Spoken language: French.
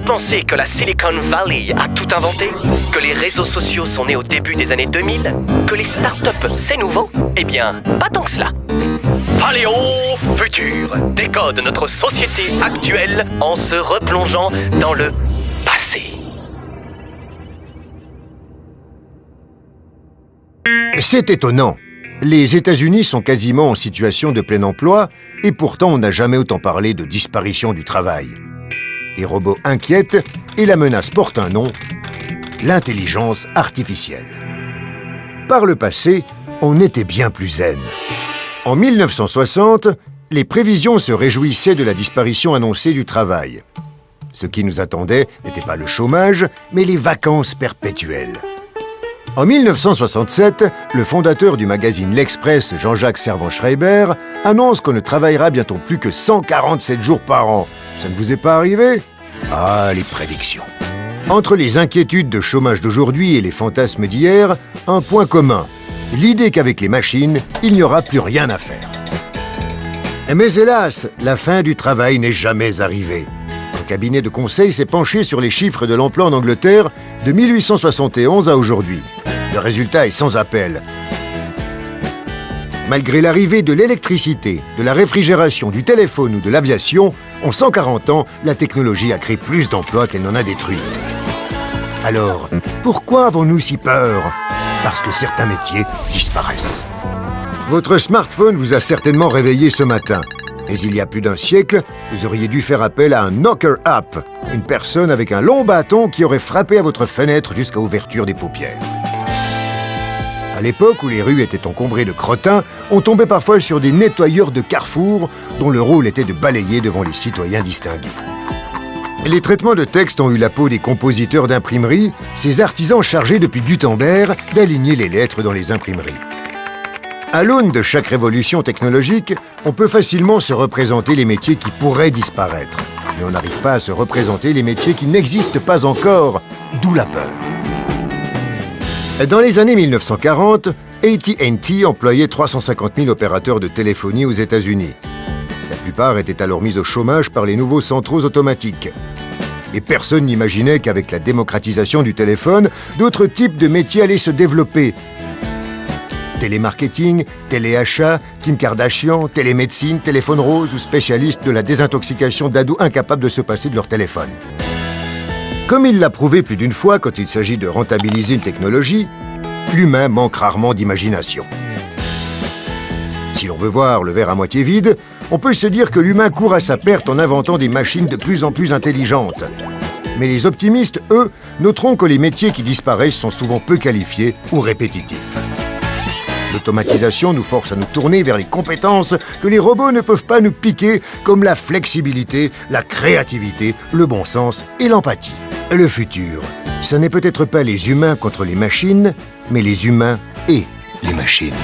pensez que la Silicon Valley a tout inventé? Que les réseaux sociaux sont nés au début des années 2000? Que les startups, c'est nouveau? Eh bien, pas tant que cela. Paléo Futur décode notre société actuelle en se replongeant dans le passé. C'est étonnant. Les États-Unis sont quasiment en situation de plein emploi et pourtant on n'a jamais autant parlé de disparition du travail. Les robots inquiètent et la menace porte un nom, l'intelligence artificielle. Par le passé, on était bien plus zen. En 1960, les prévisions se réjouissaient de la disparition annoncée du travail. Ce qui nous attendait n'était pas le chômage, mais les vacances perpétuelles. En 1967, le fondateur du magazine L'Express, Jean-Jacques Servan-Schreiber, annonce qu'on ne travaillera bientôt plus que 147 jours par an. Ça ne vous est pas arrivé? Ah, les prédictions. Entre les inquiétudes de chômage d'aujourd'hui et les fantasmes d'hier, un point commun. L'idée qu'avec les machines, il n'y aura plus rien à faire. Mais hélas, la fin du travail n'est jamais arrivée. Un cabinet de conseil s'est penché sur les chiffres de l'emploi en Angleterre de 1871 à aujourd'hui. Le résultat est sans appel. Malgré l'arrivée de l'électricité, de la réfrigération, du téléphone ou de l'aviation, en 140 ans, la technologie a créé plus d'emplois qu'elle n'en a détruit. Alors, pourquoi avons-nous si peur? Parce que certains métiers disparaissent. Votre smartphone vous a certainement réveillé ce matin. Mais il y a plus d'un siècle, vous auriez dû faire appel à un knocker-up, une personne avec un long bâton qui aurait frappé à votre fenêtre jusqu'à l'ouverture des paupières. À l'époque où les rues étaient encombrées de crottins, on tombait parfois sur des nettoyeurs de carrefour dont le rôle était de balayer devant les citoyens distingués. Les traitements de texte ont eu la peau des compositeurs d'imprimerie, ces artisans chargés depuis Gutenberg d'aligner les lettres dans les imprimeries. À l'aune de chaque révolution technologique, on peut facilement se représenter les métiers qui pourraient disparaître. Mais on n'arrive pas à se représenter les métiers qui n'existent pas encore, d'où la peur. Dans les années 1940, AT&T employait 350 000 opérateurs de téléphonie aux États-Unis. La plupart étaient alors mis au chômage par les nouveaux centraux automatiques. Et personne n'imaginait qu'avec la démocratisation du téléphone, d'autres types de métiers allaient se développer. Télémarketing, téléachat, Kim Kardashian, télémédecine, téléphone rose ou spécialistes de la désintoxication d'ados incapables de se passer de leur téléphone. Comme il l'a prouvé plus d'une fois quand il s'agit de rentabiliser une technologie, l'humain manque rarement d'imagination. Si l'on veut voir le verre à moitié vide, on peut se dire que l'humain court à sa perte en inventant des machines de plus en plus intelligentes. Mais les optimistes, eux, noteront que les métiers qui disparaissent sont souvent peu qualifiés ou répétitifs. L'automatisation nous force à nous tourner vers les compétences que les robots ne peuvent pas nous piquer, comme la flexibilité, la créativité, le bon sens et l'empathie. Le futur, ce n'est peut-être pas les humains contre les machines, mais les humains et les machines.